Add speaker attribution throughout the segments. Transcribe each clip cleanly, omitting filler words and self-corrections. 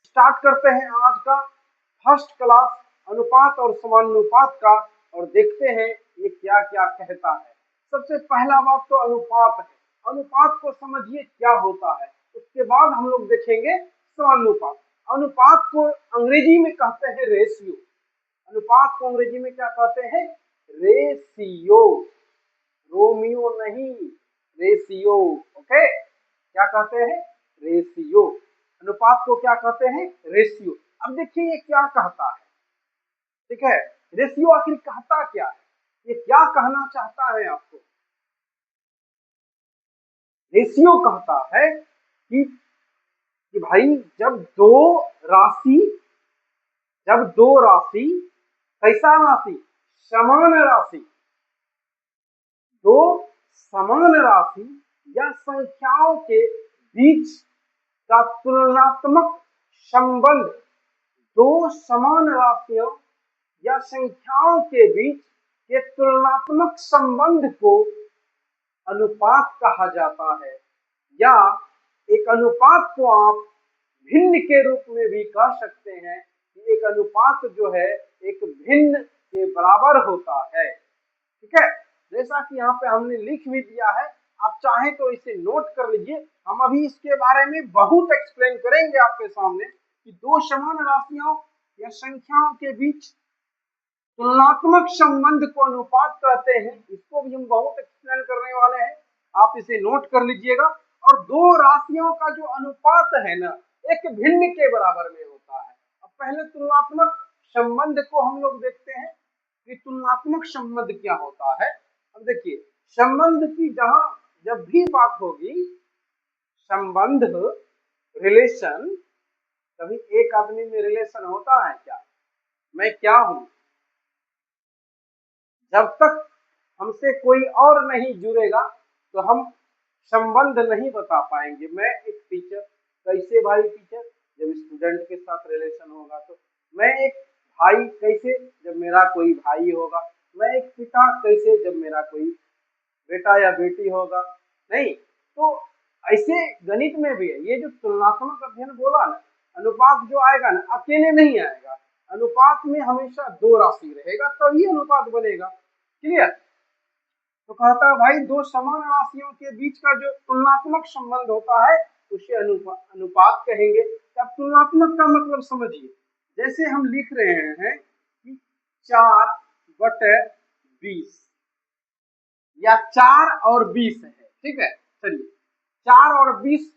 Speaker 1: Start करते हैं आज का फर्स्ट क्लास अनुपात और समानुपात का और देखते हैं ये क्या क्या कहता है। सबसे पहला बात तो अनुपात है। अनुपात को समझिए क्या होता है, उसके बाद हम लोग देखेंगे समानुपात। अनुपात को अंग्रेजी में कहते हैं रेशियो। अनुपात को अंग्रेजी में क्या कहते हैं? रेशियो। रोमियो नहीं, रेशियो। ओके, क्या कहते हैं? रेशियो। अनुपात को क्या कहते हैं? रेशियो। अब देखिए ये क्या कहता है, ठीक है। रेशियो आखिर कहता क्या है, ये क्या कहना चाहता है आपको? रेशियो कहता है कि भाई जब दो राशि कैसा राशि? समान राशि। दो समान राशि या संख्याओं के बीच का तुलनात्मक संबंध, दो समान राशियों या संख्याओं के बीच के तुलनात्मक संबंध को अनुपात कहा जाता है। या एक अनुपात को आप भिन्न के रूप में भी कह सकते हैं कि एक अनुपात जो है एक भिन्न के बराबर होता है, ठीक है। जैसा कि यहाँ पे हमने लिख भी दिया है, आप चाहें तो इसे नोट कर लीजिए। हम अभी इसके बारे में बहुत एक्सप्लेन करेंगे आपके सामने कि दो समान राशियों या संख्याओं के बीच तुलनात्मक संबंध को अनुपात कहते हैं। इसको भी हम बहुत एक्सप्लेन करने वाले हैं, आप इसे नोट कर लीजिएगा। और दो राशियों का जो अनुपात है ना, एक भिन्न के बराबर में होता है। अब पहले तुलनात्मक संबंध को हम लोग देखते हैं कि तुलनात्मक संबंध क्या होता है। अब देखिए, संबंध की जब भी बात होगी, संबंध रिलेशन, कभी एक आदमी में रिलेशन होता है क्या? मैं क्या हूं? जब तक हमसे कोई और नहीं जुड़ेगा तो हम संबंध नहीं बता पाएंगे। मैं एक टीचर, कैसे भाई टीचर? जब स्टूडेंट के साथ रिलेशन होगा। तो मैं एक भाई कैसे? जब मेरा कोई भाई होगा। मैं एक पिता कैसे? जब मेरा कोई बेटा या बेटी होगा। नहीं तो ऐसे गणित में भी है। ये जो तुलनात्मक अध्ययन बोला ना, अनुपात जो आएगा ना, अकेले नहीं आएगा। अनुपात में हमेशा दो राशि रहेगा तभी अनुपात बनेगा। क्लियर? तो कहता है भाई दो समान राशियों के बीच का जो तुलनात्मक संबंध होता है उसे अनुपात कहेंगे। अब तुलनात्मक का मतलब समझिए, जैसे हम लिख रहे हैं कि 4/20 या 4 और 20 है, ठीक है। चलिए 4 और 20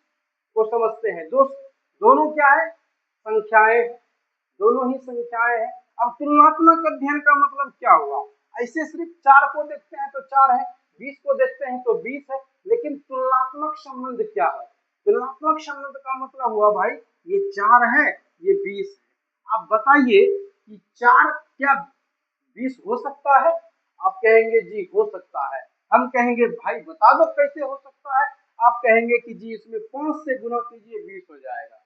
Speaker 1: को समझते हैं। दोनों क्या है? संख्याएं, दोनों ही संख्याएं हैं। अब तुलनात्मक अध्ययन का मतलब क्या हुआ? ऐसे सिर्फ 4 को देखते हैं तो 4 है, 20 को देखते हैं तो 20 है, लेकिन तुलनात्मक संबंध क्या है? तुलनात्मक संबंध का मतलब हुआ भाई ये 4 है, ये 20 है। आप बताइए कि 4 क्या 20 हो सकता है? आप कहेंगे जी हो सकता है। हम कहेंगे भाई बता दो कैसे हो सकता है? आप कहेंगे कि जी इसमें 5 से गुना कीजिए 20 हो जाएगा।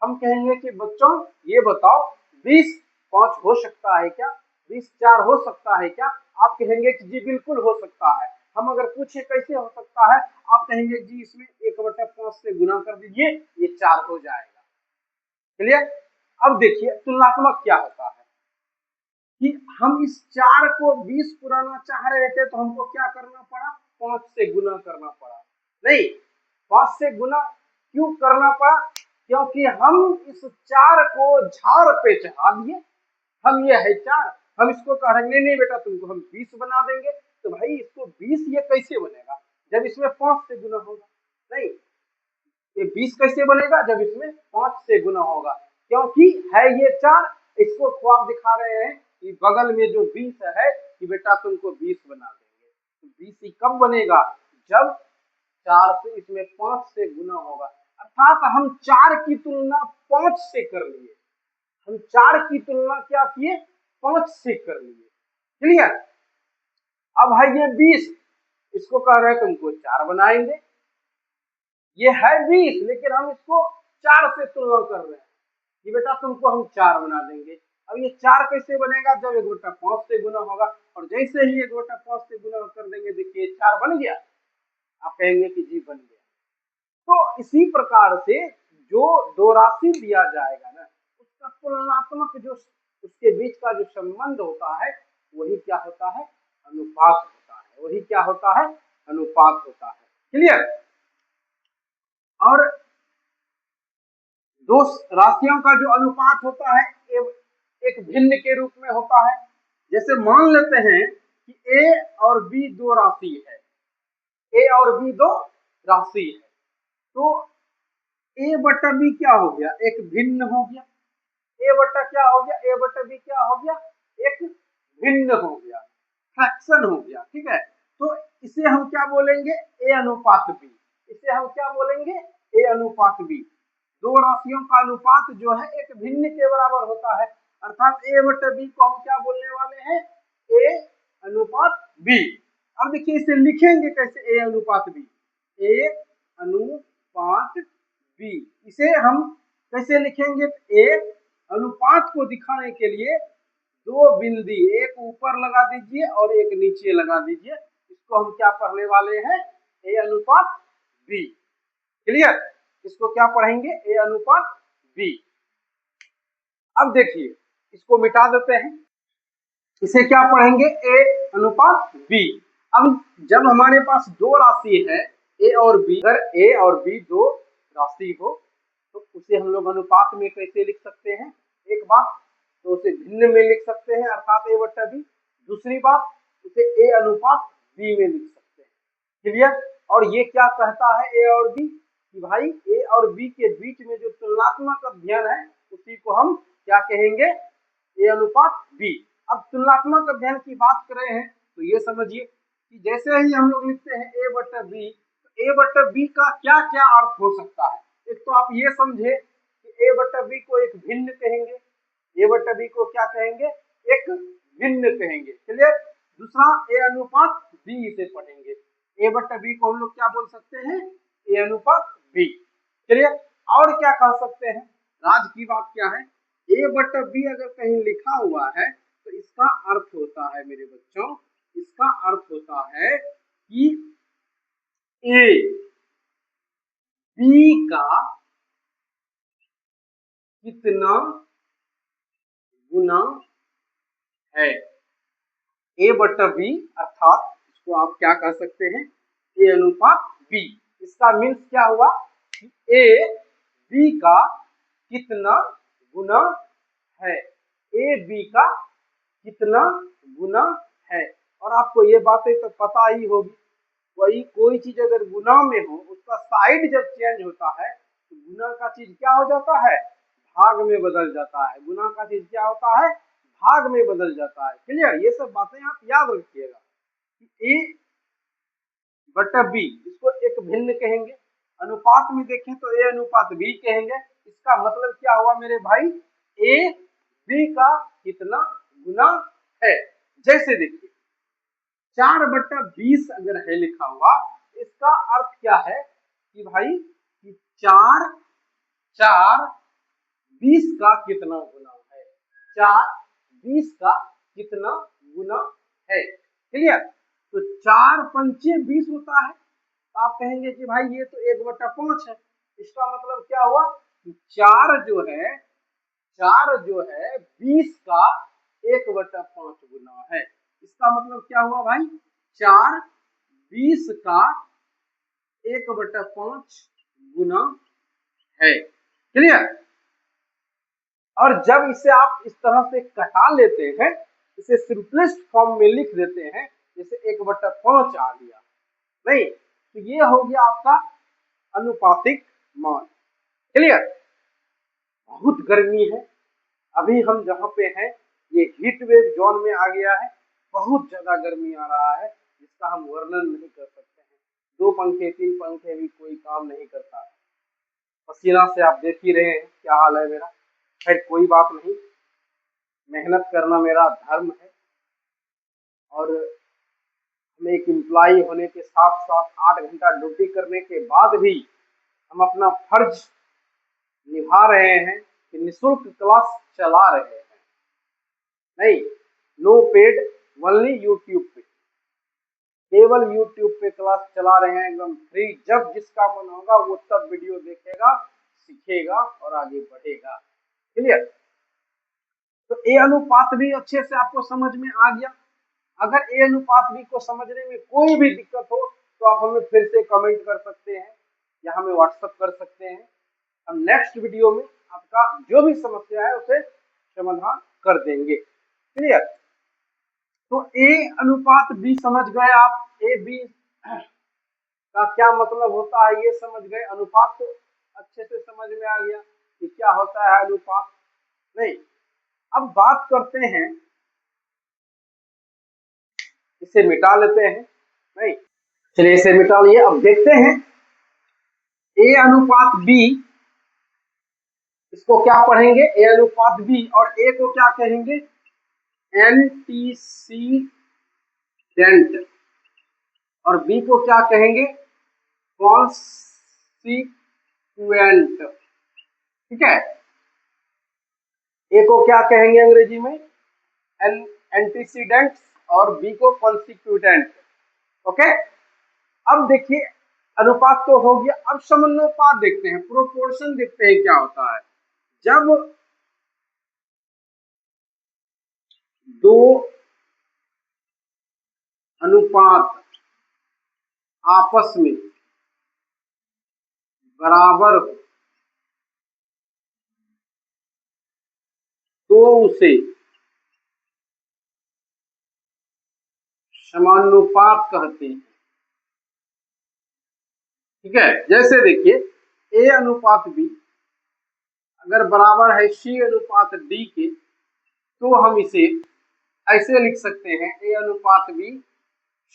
Speaker 1: हम कहेंगे कि बच्चों ये बताओ 20 5 हो सकता है क्या? 20 4 हो सकता है क्या? आप कहेंगे कि जी बिल्कुल हो सकता है। हम अगर पूछे कैसे हो सकता है, आप कहेंगे जी इसमें 1/5 से गुना कर दीजिए, ये 4 हो जाएगा। क्लियर? अब देखिए तुलनात्मक क्या होता है कि हम इस 4 को 20 पुराना चाह रहे थे तो हमको क्या करना पड़ा? 5 से गुना करना पड़ा। नहीं, 5 से गुना क्यों करना पड़ा? क्योंकि हम इस 4 को झाड़ पे चढ़ा दिए। हम ये है 4, हम इसको कह रहे नहीं बेटा तुमको हम 20 बना देंगे। तो भाई इसको 20 ये कैसे बनेगा जब इसमें 5 से गुना होगा? नहीं, ये 20 कैसे बनेगा जब इसमें 5 से गुना होगा? क्योंकि है ये 4, इसको ख्वाब दिखा रहे हैं कि बगल में जो 20 है कि बेटा तुमको 20 बना देंगे। तो 20 ही कब बनेगा? जब 4 से इसमें 5 से गुना होगा। अर्थात हम 4 की तुलना 5 से कर लिए। हम 4 की तुलना क्या किए? 5 से कर लिए। क्लियर? अब है ये 20, इसको कह रहे हैं तुमको 4 बनाएंगे। ये है 20 लेकिन हम इसको 4 से तुलना कर रहे हैं कि बेटा तुमको हम 4 बना देंगे। अब ये 4 कैसे बनेगा? जब 1/5 से गुना होगा। और जैसे ही 1/5 से गुना कर देंगे, देखिए 4 बन गया। आप कहेंगे कि जी बन गया। तो इसी प्रकार से जो दो राशि दिया जाएगा ना, उसका तुलनात्मक जो उसके बीच का जो संबंध होता है वही क्या होता है, अनुपात होता है। वही क्या होता है, अनुपात होता है। क्लियर। और दो राशियों का जो अनुपात होता है एक भिन्न के रूप में होता है। जैसे मान लेते हैं कि ए और बी दो राशि है, ए और बी दो राशि है, तो ए बटा बी क्या हो गया, एक भिन्न हो गया। ए बटा क्या हो गया, ए बटा बी क्या हो गया, एक भिन्न हो गया, फ्रैक्शन हो गया। ठीक है, तो इसे हम क्या बोलेंगे, ए अनुपात बी। इसे हम क्या बोलेंगे, ए अनुपात बी। दो राशियों का अनुपात जो है एक भिन्न के बराबर होता है, अर्थात ए बटा बी को हम क्या बोलने वाले हैं, ए अनुपात बी। अब देखिए इसे लिखेंगे कैसे, ए अनुपात बी, ए अनुपात बी। इसे हम कैसे लिखेंगे, ए अनुपात को दिखाने के लिए दो बिंदी, एक ऊपर लगा दीजिए और एक नीचे लगा दीजिए, इसको हम क्या पढ़ने वाले हैं, ए अनुपात बी। क्लियर। इसको क्या पढ़ेंगे, ए अनुपात बी। अब देखिए इसको मिटा देते हैं, इसे क्या पढ़ेंगे, ए अनुपात बी। अब जब हमारे पास दो राशि है ए और बी, अगर ए और बी दो राशि हो तो उसे हम लोग अनुपात में कैसे लिख सकते हैं, एक बात तो उसे भिन्न में लिख सकते हैं अर्थात ए बटा बी। दूसरी बात उसे ए अनुपात बी में लिख सकते हैं। क्लियर। और ये क्या कहता है ए और बी, कि भाई ए और बी के बीच में जो तुलनात्मक अध्ययन है उसी को हम क्या कहेंगे, ए अनुपात बी। अब तुलनात्मक अध्ययन की बात कर रहे हैं तो ये समझिए कि जैसे ही हम लोग लिखते हैं ए बटा बी, तो ए बटा बी का क्या क्या अर्थ हो सकता है। एक तो आप ये समझे कि ए बटा बी को एक भिन्न कहेंगे, ए बटा बी को क्या कहेंगे, एक भिन्न कहेंगे। क्लियर। दूसरा ए अनुपात बी इसे पढ़ेंगे, ए बटा बी को हम लोग क्या बोल सकते हैं, ए अनुपात बी। क्लियर। और क्या कह सकते हैं, राज की बात क्या है, ए बटा बी अगर कहीं लिखा हुआ है तो इसका अर्थ होता है मेरे बच्चों, इसका अर्थ होता है कि ए बी का कितना गुना है। ए बटा बी अर्थात इसको आप क्या कह सकते हैं, ए अनुपात बी। इसका मीन्स क्या हुआ कि ए बी का कितना गुना है, ए बी का कितना गुना है। और आपको ये बातें तो पता ही होगी, वही कोई चीज अगर गुना में हो उसका साइड जब चेंज होता है तो गुना का चीज क्या हो जाता है, भाग में बदल जाता है। गुना का चीज क्या होता है, भाग में बदल जाता है। क्लियर। ये सब बातें आप याद रखिएगा कि ए बटा बी इसको एक भिन्न कहेंगे, अनुपात में देखें तो ए अनुपात बी कहेंगे। इसका मतलब क्या हुआ मेरे भाई, ए बी का कितना गुना है। जैसे देखिए 4/20 अगर है लिखा हुआ, इसका अर्थ क्या है कि भाई कि 4 20 का कितना गुना है, 4 20 का कितना गुना है। क्लियर। तो 4×5 = 20 होता है, तो आप कहेंगे कि भाई ये तो 1/5 है। इसका मतलब क्या हुआ कि 4 जो है 20 का 1/5 गुना है। इसका मतलब क्या हुआ भाई, 4 20 का 1/5 गुना है। क्लियर। और जब इसे आप इस तरह से कटा लेते हैं, इसे सिंपलेस्ट फॉर्म में लिख देते हैं, जैसे 1/5 आ गया, नहीं तो ये हो गया आपका अनुपातिक मान। क्लियर। बहुत गर्मी है, अभी हम जहाँ पे हैं ये हीट वेव जोन में आ गया है, बहुत ज्यादा गर्मी आ रहा है जिसका हम वर्णन नहीं कर सकते हैं। 2 पंखे 3 पंखे भी कोई काम नहीं करता है, पसीना से आप देख ही रहे हैं क्या हाल है मेरा। खैर कोई बात नहीं, मेहनत करना मेरा धर्म है और हम एक एम्प्लॉय होने के साथ साथ 8 घंटा ड्यूटी करने के बाद भी हम अपना फर्ज निभा रहे हैं कि निःशुल्क क्लास चला रहे हैं। नहीं, नो पेड, ओनली यूट्यूब पे, केवल यूट्यूब पे क्लास चला रहे हैं एकदम फ्री। जब जिसका मन होगा वो तब वीडियो देखेगा, सीखेगा और आगे बढ़ेगा। क्लियर? तो ए अनुपात भी अच्छे से आपको समझ में आ गया। अगर ए अनुपात भी को समझने में कोई भी दिक्कत हो तो आप हमें फिर से कमेंट कर सकते हैं या हमें व्हाट्सएप कर सकते हैं। हम नेक्स्ट वीडियो में आपका जो भी समस्या है उसे समाधान कर देंगे। क्लियर? तो ए अनुपात बी समझ गए आप, ए बी का क्या मतलब होता है ये समझ गए। अनुपात तो अच्छे से समझ में आ गया कि क्या होता है अनुपात। नहीं, अब बात करते हैं, इसे मिटा लेते हैं। नहीं, चलिए इसे मिटा लिए। अब देखते हैं ए अनुपात बी, इसको क्या पढ़ेंगे, ए अनुपात बी, और ए को क्या कहेंगे, एंटीसीडेंट, और बी को क्या कहेंगे, कॉन्स्टिट्यूएंट। ठीक है, ए को क्या कहेंगे अंग्रेजी में, एंटीसीडेंट, और बी को कॉन्स्टिट्यूएंट। ओके, अब देखिए अनुपात तो हो गया, अब समानुपात देखते हैं, प्रोपोर्शन देखते हैं क्या होता है। जब दो अनुपात आपस में बराबर हो तो उसे समानुपात कहते हैं। ठीक है, जैसे देखिए ए अनुपात बी अगर बराबर है सी अनुपात डी के, तो हम इसे ऐसे लिख सकते हैं, ए अनुपात बी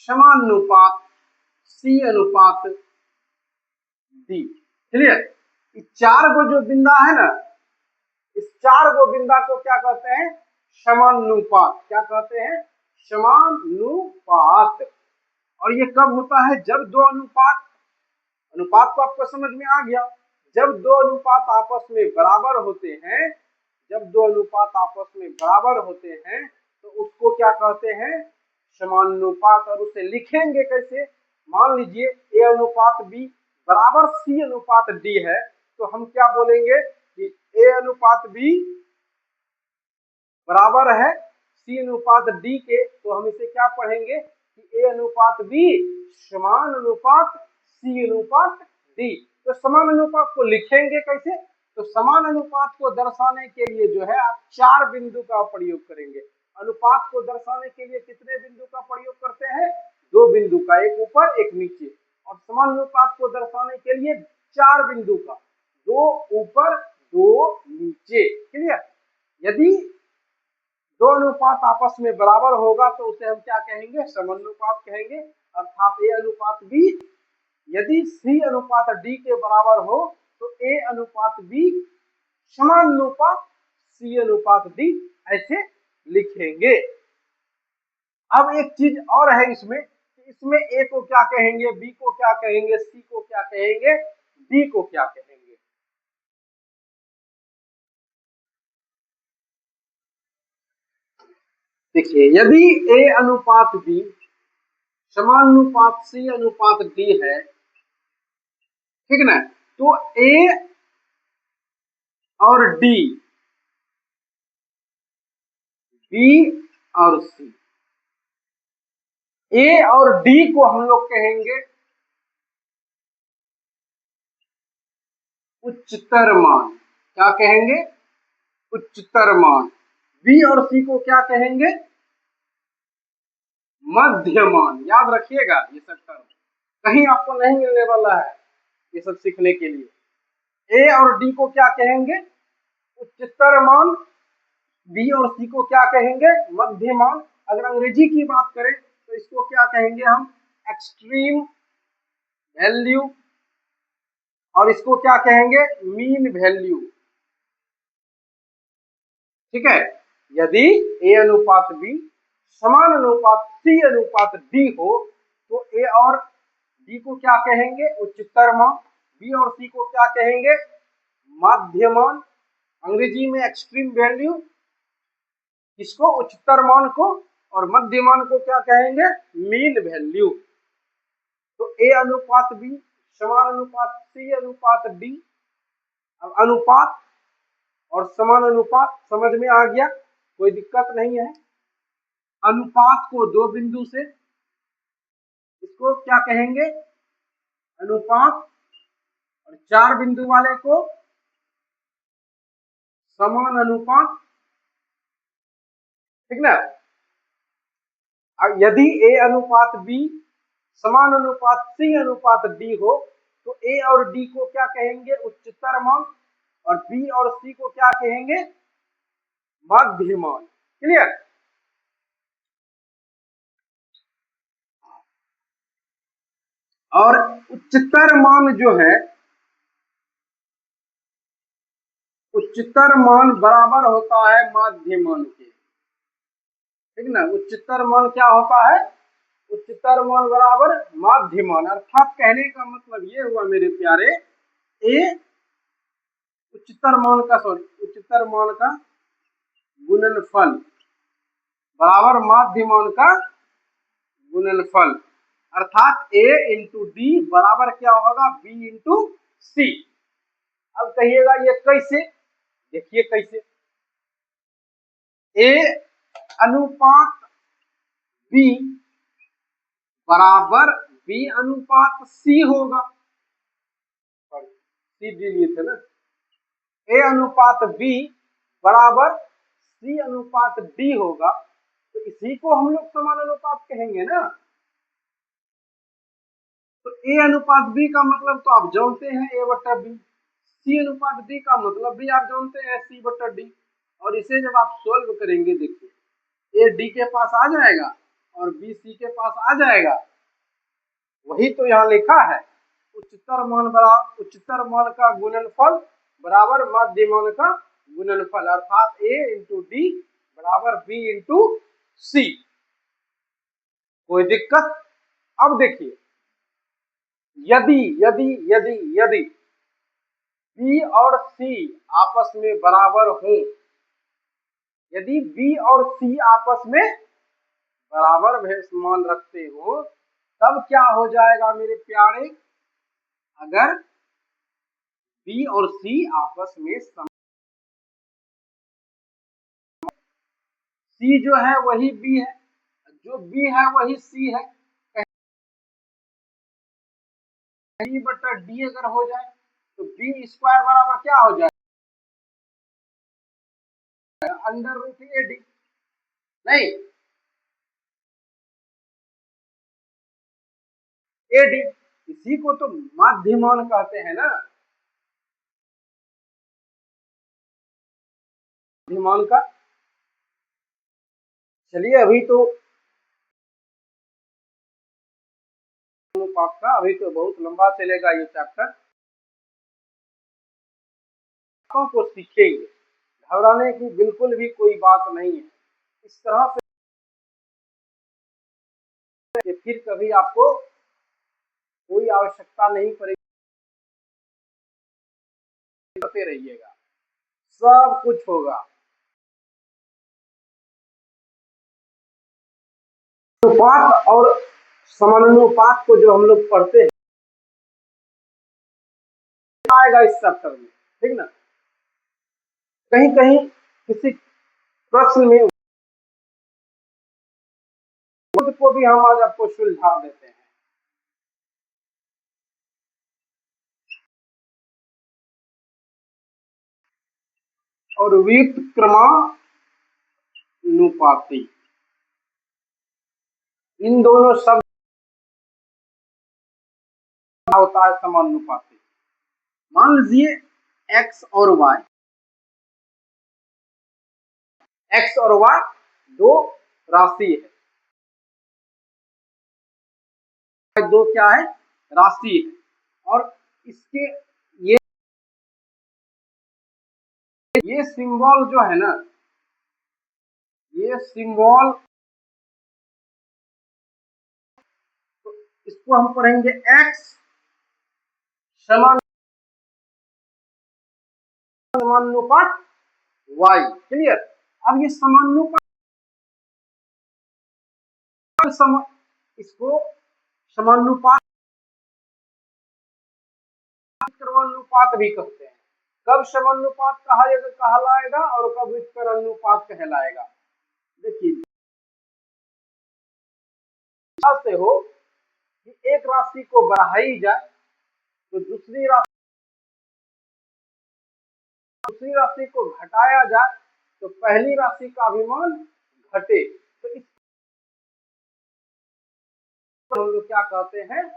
Speaker 1: समानुपात सी अनुपात डी। क्लियर? इस चार गो जो बिंदा है ना, इस चार गो बिंदा को क्या कहते हैं, समानुपात। क्या कहते हैं, समानुपात। और ये कब होता है, जब दो अनुपात, अनुपात को आपको समझ में आ गया, जब दो अनुपात आपस में बराबर होते हैं, जब दो अनुपात आपस में बराबर होते हैं तो उसको क्या कहते हैं, समानुपात। और उसे लिखेंगे कैसे, मान लीजिए ए अनुपात बी बराबर सी अनुपात डी है, तो हम क्या बोलेंगे कि ए अनुपात बी बराबर है सी अनुपात डी के, तो हम इसे क्या पढ़ेंगे कि ए अनुपात बी समान अनुपात सी अनुपात डी। तो समान अनुपात को लिखेंगे कैसे, तो समान अनुपात को दर्शाने के लिए जो है आप चार बिंदु का प्रयोग करेंगे। अनुपात को दर्शाने के लिए कितने बिंदु का प्रयोग करते हैं, दो बिंदु का, एक ऊपर एक नीचे। और समान अनुपात को दर्शाने के लिए चार बिंदु का, दो ऊपर दो नीचे। क्लियर? यदि दो अनुपात आपस में बराबर होगा तो उसे हम क्या कहेंगे, समानुपात कहेंगे। अर्थात ए अनुपात बी यदि सी अनुपात डी के बराबर हो तो ए अनुपात बी समानुपात सी अनुपात डी, ऐसे लिखेंगे। अब एक चीज और है इसमें, इसमें ए को क्या कहेंगे, बी को क्या कहेंगे, सी को क्या कहेंगे, डी को क्या कहेंगे। देखिए यदि ए अनुपात बी समानुपात सी अनुपात डी है, ठीक ना, तो ए और डी, बी और सी, ए और डी को हम लोग कहेंगे उच्चतर मान। क्या कहेंगे, उच्चतर मान। बी और सी को क्या कहेंगे, मध्य मान। याद रखिएगा ये सब टर्म, कहीं आपको नहीं मिलने वाला है ये सब सीखने के लिए। ए और डी को क्या कहेंगे, उच्चतर मान। बी और सी को क्या कहेंगे, मध्य मान। अगर अंग्रेजी की बात करें तो इसको क्या कहेंगे हम, एक्सट्रीम वैल्यू, और इसको क्या कहेंगे, मीन वैल्यू। ठीक है, यदि ए अनुपात बी समान अनुपात सी अनुपात डी हो तो ए और डी को क्या कहेंगे, उच्चतर मान। बी और सी को क्या कहेंगे, मध्य मान। अंग्रेजी में एक्सट्रीम वैल्यू, इसको उच्चतर मान को, और मध्य मान को क्या कहेंगे, मीन वैल्यू। तो ए अनुपात बी समान अनुपात सी अनुपात डी, अब अनुपात और समान अनुपात समझ में आ गया, कोई दिक्कत नहीं है। अनुपात को दो बिंदु से, इसको क्या कहेंगे, अनुपात, और चार बिंदु वाले को समान अनुपात, ठीक ना। अब यदि ए अनुपात बी समान अनुपात सी अनुपात डी हो तो ए और डी को क्या कहेंगे, उच्चतर मान, और बी और सी को क्या कहेंगे, मध्य मान। क्लियर। और उच्चतर मान जो है, उच्चतर मान बराबर होता है माध्य मान के, ठीक ना। उच्चतर मान क्या होता है, उच्चतर मान बराबर माध्य मान। अर्थात कहने का मतलब ये हुआ मेरे प्यारे, ए उच्चतर मान का उच्चतर मान का गुणनफल बराबर माध्य मान का गुणनफल, अर्थात ए इंटू डी बराबर क्या होगा, बी इंटू सी। अब कहिएगा ये कैसे, देखिए कैसे, ए अनुपात बी बराबर बी अनुपात सी होगा, सी डी लिए थे ना, ए अनुपात बी बराबर सी अनुपात डी होगा, तो इसी को हम लोग समान अनुपात कहेंगे ना। तो ए अनुपात बी का मतलब तो आप जानते हैं ए बट्टा बी, सी अनुपात डी का मतलब भी आप जानते हैं सी बट्टा डी। और इसे जब आप सोल्व करेंगे, देखिए ए डी के पास आ जाएगा और बी सी के पास आ जाएगा, वही तो यहाँ लिखा है, उच्चतर मान बराबर उच्चतर मान का गुणनफल बराबर माध्य मान का गुणनफल, अर्थात ए इंटू डी बराबर बी इंटू सी। कोई दिक्कत। अब देखिए, यदि यदि यदि यदि बी और सी आपस में बराबर हो, यदि बी और सी आपस में बराबर मान रखते हो, तब क्या हो जाएगा मेरे प्यारे, अगर बी और सी आपस में सी जो है वही बी है, जो बी है वही सी है, कहीं बटा डी अगर हो जाए तो बी स्क्वायर बराबर क्या हो जाए, अंडर रूट ए डी। नहीं, ए डी, इसी को तो माध्य मान कहते हैं ना, माध्य मान का। चलिए अभी तो अनुपात का अभी तो बहुत लंबा चलेगा ये चैप्टर, को सीखेंगे, घबराने की बिल्कुल भी कोई बात नहीं है। इस तरह से फिर कभी आपको कोई आवश्यकता नहीं पड़ेगी, करते रहिएगा, सब कुछ होगा। अनुपात और समानुपात को जो हम लोग पढ़ते हैं आएगा इस चैप्टर में, ठीक ना। कहीं कहीं किसी प्रश्न में को भी हम आज आपको सुलझा देते हैं। और व्युत्क्रमानुपाती, इन दोनों शब्द होता है समानुपाती। मान लीजिए एक्स और वाई, एक्स और वाई दो राशि है, दो क्या है, राशि है, और इसके ये सिंबल जो है ना, ये सिंबल, तो इसको हम पढ़ेंगे एक्स समानुपात वाई। क्लियर। अब ये समानुपात इसको समानुपात भी कहते हैं, कब समानुपात कहलाएगा और कब व्युत्क्रम अनुपात कहलाएगा। देखिए से हो कि एक राशि को बढ़ाई जाए तो दूसरी राशि को घटाया जाए तो पहली राशि का भी मान घटे, तो इस हम लोग क्या कहते हैं,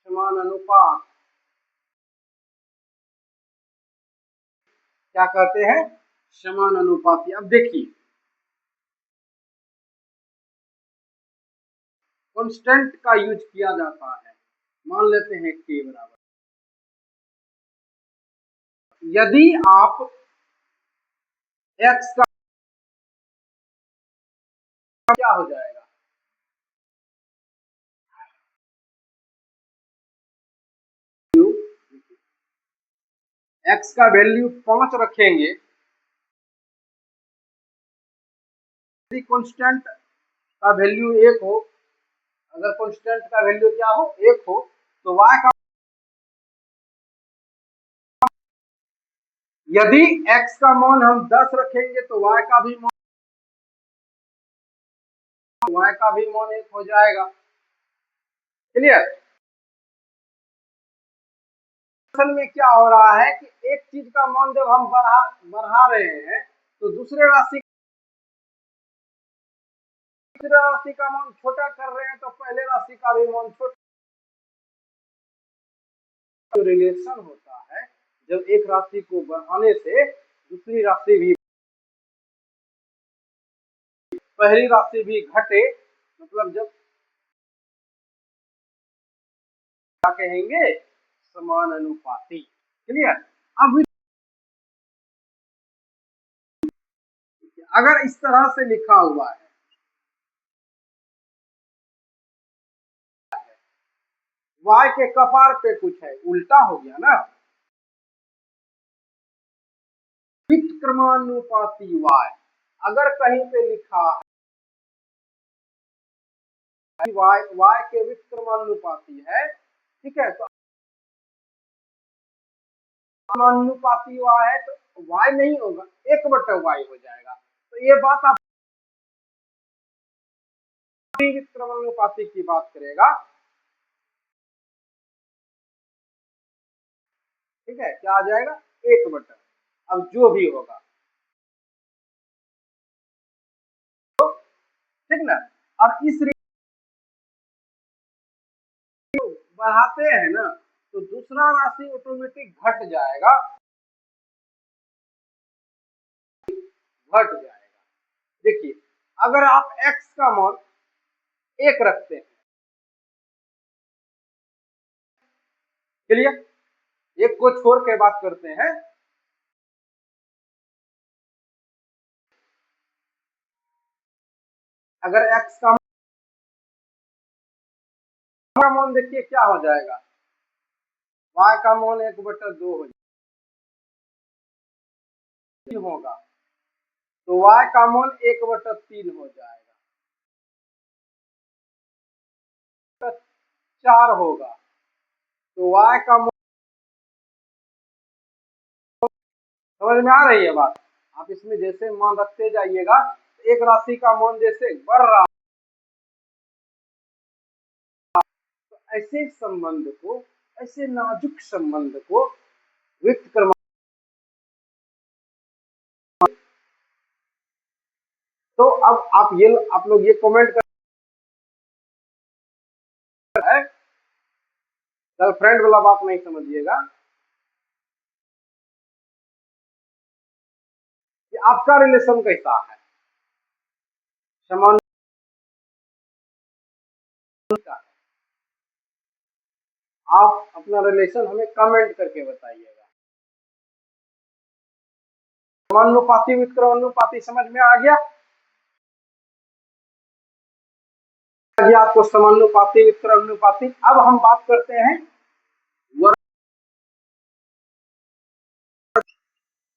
Speaker 1: समानुपात। क्या कहते हैं, समानुपाती। अब देखिए कांस्टेंट का यूज किया जाता है, मान लेते हैं k बराबर, यदि आप x का क्या हो जाएगा, x का वैल्यू 5 रखेंगे, यदि कांस्टेंट का वैल्यू 1 हो, अगर कांस्टेंट का वैल्यू क्या हो 1 हो, तो y का, यदि x का मान हम 10 रखेंगे तो y का भी मान 1 हो जाएगा। क्लियर। असल में क्या हो रहा है कि एक चीज का मान जब हम बढ़ा रहे हैं तो दूसरे राशि का मान छोटा कर रहे हैं, तो पहले राशि का भी मान छोटा। तो रिलेशन होता है जब एक राशि को बढ़ाने से दूसरी राशि भी, पहली राशि भी घटे, मतलब जब क्या कहेंगे, समानुपाती। क्लियर। अब अगर इस तरह से लिखा हुआ है, y के कपार पे कुछ है, उल्टा हो गया ना, व्युत्क्रमानुपाती y, अगर कहीं पे लिखा है y के व्युत्क्रमानुपाती है, ठीक है, तो समानुपाती y है तो y नहीं होगा, 1/y हो जाएगा। तो ये बात आप व्युत्क्रमानुपाती की बात करेगा, ठीक है, क्या आ जाएगा 1/, अब जो भी होगा, ठीक ना। अब इस बढ़ाते हैं ना तो दूसरा राशि ऑटोमेटिक घट जाएगा, देखिए अगर आप x का मान 1 रखते हैं, क्लियर, एक को छोड़ के बात करते हैं, अगर x का मान देखिए क्या हो जाएगा, y का मान 1/2 होगा, तो y का मान 1/3 हो जाएगा, 4 होगा, तो y का मान, समझ में आ रही है बात। आप इसमें जैसे मान रखते जाइएगा, एक राशि का मान जैसे बढ़ रहा, तो ऐसे संबंध को, ऐसे नाजुक संबंध को व्युत्क्रम, तो अब आप लोग ये कमेंट कर है, गर्लफ्रेंड वाला बात नहीं समझिएगा, कि आपका रिलेशन कैसा है, समान का, आप अपना रिलेशन हमें कमेंट करके बताइएगा। समानुपाती व्युत्क्रमानुपाती समझ में आ गया, आपको समानुपाती व्युत्क्रमानुपाती। अब हम बात करते हैं वर्ग,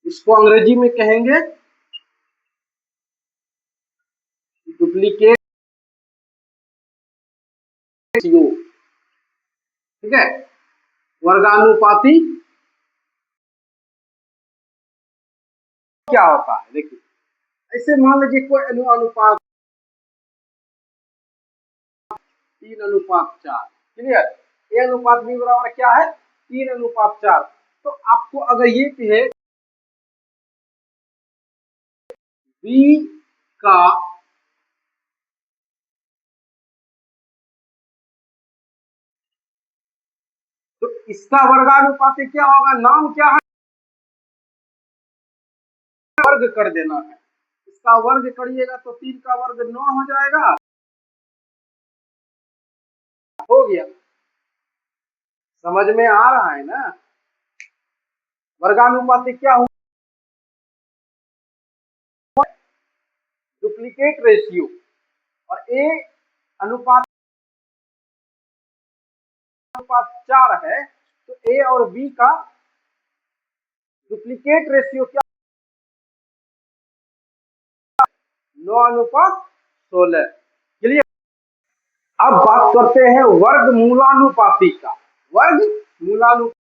Speaker 1: इसको अंग्रेजी में कहेंगे डुप्लीकेट, ठीक है, वर्गानुपाती क्या होता है देखिए, ऐसे मान लीजिए कोई अनुपात 3:4, क्लियर। ए अनुपात बी बराबर क्या है 3:4। तो आपको अगर ये कहे बी का तो इसका वर्गानुपाती क्या होगा, नाम क्या है, वर्ग कर देना है। इसका वर्ग करिएगा तो 3 का वर्ग 9 हो जाएगा, हो गया। समझ में आ रहा है ना, वर्गानुपाती क्या हो, डुप्लीकेट रेशियो। और ए अनुपात 4 है, तो ए और बी का डुप्लीकेट रेशियो क्या, 9:16, क्लियर। अब बात करते हैं वर्ग मूलानुपाती का, वर्ग मूलानुपाती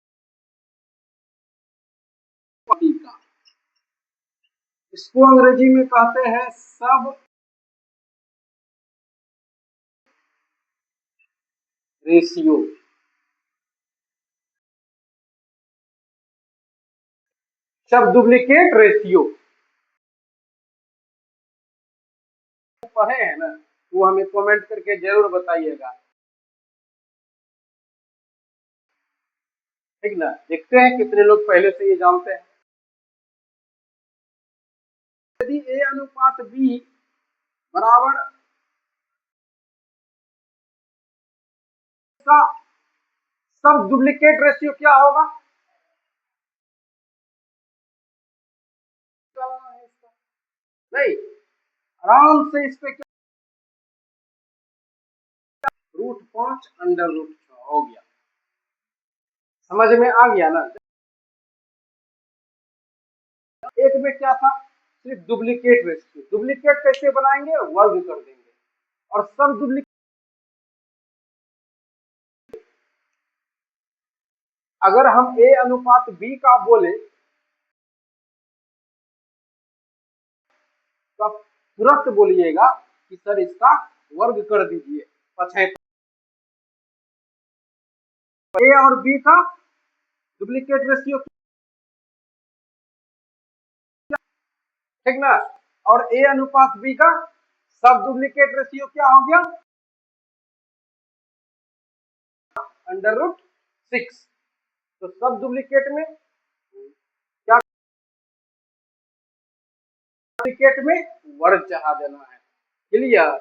Speaker 1: का, इसको अंग्रेजी में कहते हैं सब रेशियो, सब डुप्लीकेट रेशियो पढ़े हैं ना, वो हमें कमेंट करके जरूर बताइएगा, ठीक ना। देखते हैं कितने लोग पहले से ये जानते हैं। यदि ए अनुपात बी बराबर का सब डुप्लीकेट रेशियो क्या होगा, नहीं, आराम से इस पे क्या, √5 √6 हो गया। समझ में आ गया ना। एक में क्या था, सिर्फ डुप्लीकेट रेशियो, डुप्लीकेट कैसे बनाएंगे, वर्ग कर देंगे। और सब डुप्लीकेट, अगर हम ए अनुपात बी का बोले तो आप तुरंत बोलिएगा कि सर इसका वर्ग कर दीजिए 75। ए और बी का डुप्लीकेट रेशियो, ठीक ना। और ए अनुपात बी का सब डुप्लीकेट रेशियो क्या हो गया, √6। तो सब डुप्लीकेट में क्या, डुप्लीकेट में वर्ग चढ़ा देना है, क्लियर,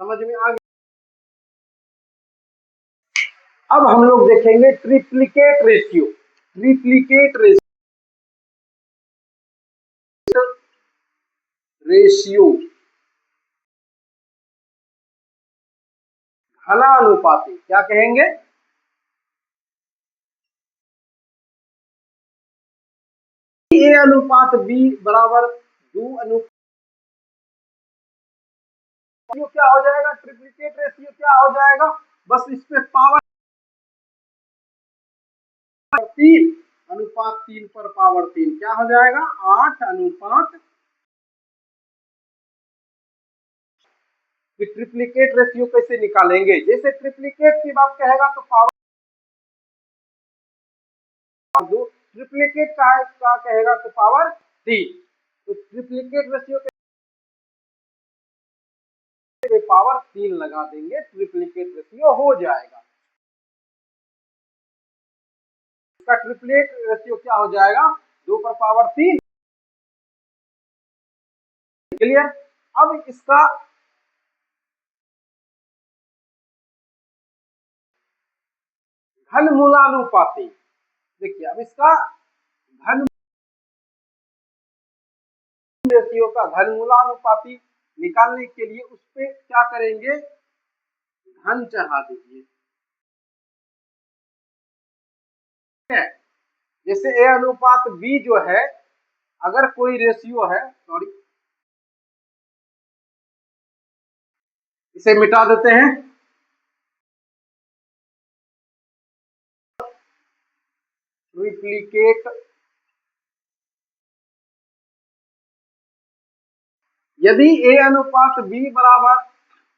Speaker 1: समझ में आ गया। अब हम लोग देखेंगे ट्रिप्लिकेट रेशियो, ट्रिप्लिकेट रेशियो, घनानुपाती, क्या कहेंगे, ए अनुपात बी बराबर 2 अनुपात, क्या हो जाएगा, ट्रिप्लिकेट रेशियो क्या हो जाएगा, बस इस पे पावर 3 अनुपात 3 पर पावर 3 क्या हो जाएगा, 8 अनुपात। ट्रिप्लिकेट रेशियो कैसे निकालेंगे, जैसे ट्रिप्लिकेट की बात कहेगा तो पावर 2, ट्रिप्लिकेट का कहेगा तो पावर 3। तो ट्रिप्लिकेट रेशियो के पावर 3 लगा देंगे, ट्रिप्लिकेट रेशियो हो जाएगा। इसका ट्रिप्लेट रेशियो क्या हो जाएगा, 2 पर पावर 3, क्लियर। अब इसका घनमूलानुपाती, देखिए अब इसका घन रेशियो का घनमूलानुपाती निकालने के लिए उस पे क्या करेंगे, घन चढ़ा दीजिए, ठीक है। जैसे ए अनुपात बी जो है, अगर कोई रेशियो है, सॉरी इसे मिटा देते हैं, ट्रिप्लिकेट यदि A अनुपात B बराबर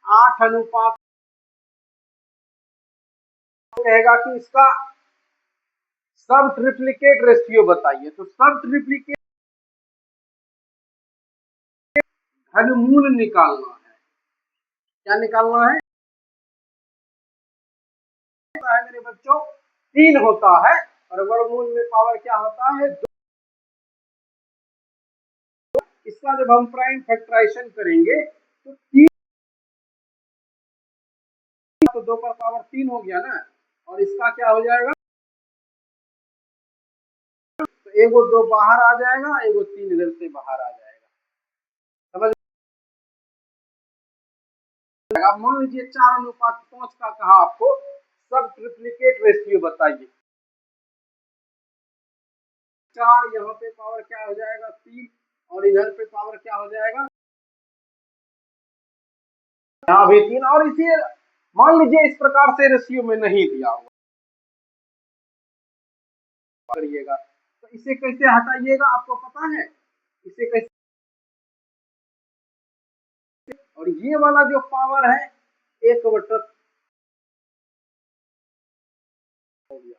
Speaker 1: 8 अनुपात, कहेगा कि इसका सब ट्रिप्लिकेट रेशियो बताइए। तो सब ट्रिप्लिकेट घनमूल निकालना है। क्या निकालना है मेरे बच्चों? 3 होता है और वर्गमूल में पावर क्या होता है? 2। इसका जब हम प्राइम फैक्टराइजेशन करेंगे तो 3, तो 2 पर पावर 3 हो गया ना, और इसका क्या हो जाएगा? तो एगो 2 बाहर आ जाएगा, एगो 3 इधर से बाहर आ जाएगा। समझ? मान लीजिए 4 अनुपात 5 का कहा आपको सब ट्रिप्लिकेट रेशियो बताइए। 4, यहाँ पे पावर क्या हो जाएगा? 3, और इधर पे पावर क्या हो जाएगा? यहाँ भी 3। और इसे मान लीजिए इस प्रकार से रेशियो में नहीं दिया हुआ करिएगा, तो इसे कैसे हटाइएगा आपको पता है? इसे कैसे? और ये वाला जो पावर है 1/3 हो गया,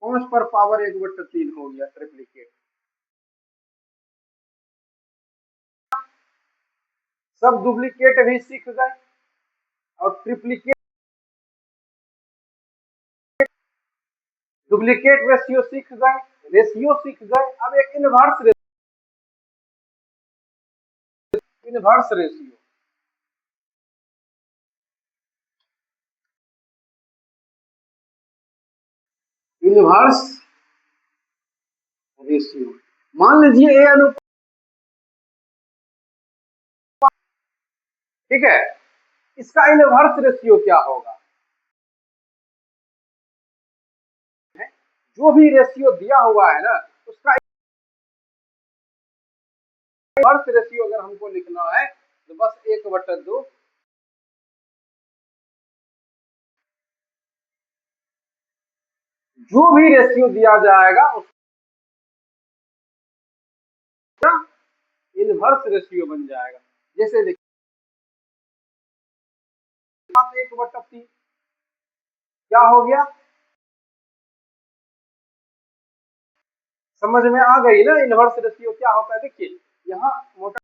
Speaker 1: 5 पर पावर 1/3 हो गया ट्रिप्लिकेट। सब डुप्लीकेट भी सीख गए और ट्रिप्लिकेट डुप्लीकेट रेशियो सीख गए, रेशियो सीख गए। अब एक इनवर्स रेशियो, इनवर्स रेशियो। मान लीजिए ए अनुपात, ठीक है, इसका इनवर्स रेशियो क्या होगा? जो भी रेशियो दिया हुआ है ना, उसका इनवर्स रेशियो अगर हमको लिखना है तो बस 1/2। जो भी रेशियो दिया जाएगा उसका इनवर्स रेशियो बन जाएगा। जैसे देखिए 1/3 क्या हो गया? समझ में आ गई ना इनवर्स रेशियो क्या होता है? देखिए यहाँ मोटा,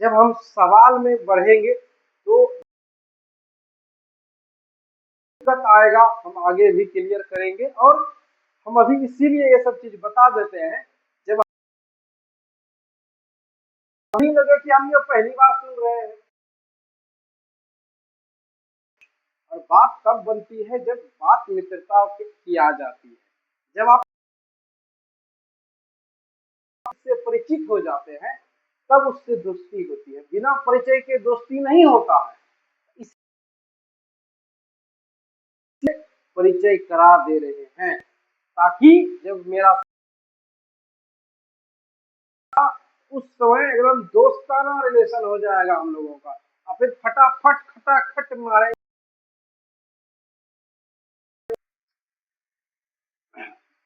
Speaker 1: जब हम सवाल में बढ़ेंगे तो तक आएगा, हम आगे भी क्लियर करेंगे। और हम अभी इसीलिए ये सब चीज बता देते हैं, जब नहीं लगे कि हम ये पहली बार सुन रहे हैं। और बात तब बनती है जब बात मित्रता की आ जाती है, जब आप उससे परिचित हो जाते हैं तब उससे दोस्ती होती है। बिना परिचय के दोस्ती नहीं होता है, इसलिए परिचय करा दे रहे हैं ताकि जब मेरा उस समय एकदम दोस्ताना रिलेशन हो जाएगा हम लोगों का, और फिर फटाफट खटाखट मारे।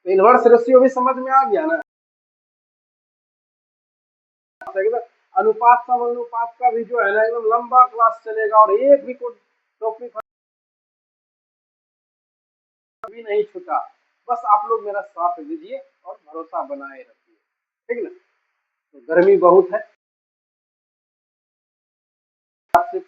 Speaker 1: तो इनवर्स रेशियो भी समझ में आ गया ना? अनुपात सम अनुपात का भी जो है ना एकदम लंबा क्लास चलेगा और एक भी कोई टॉपिक भी नहीं छूटा। बस आप लोग मेरा साथ दीजिए और भरोसा बनाए रखिए, ठीक ना? तो गर्मी बहुत है, आपसे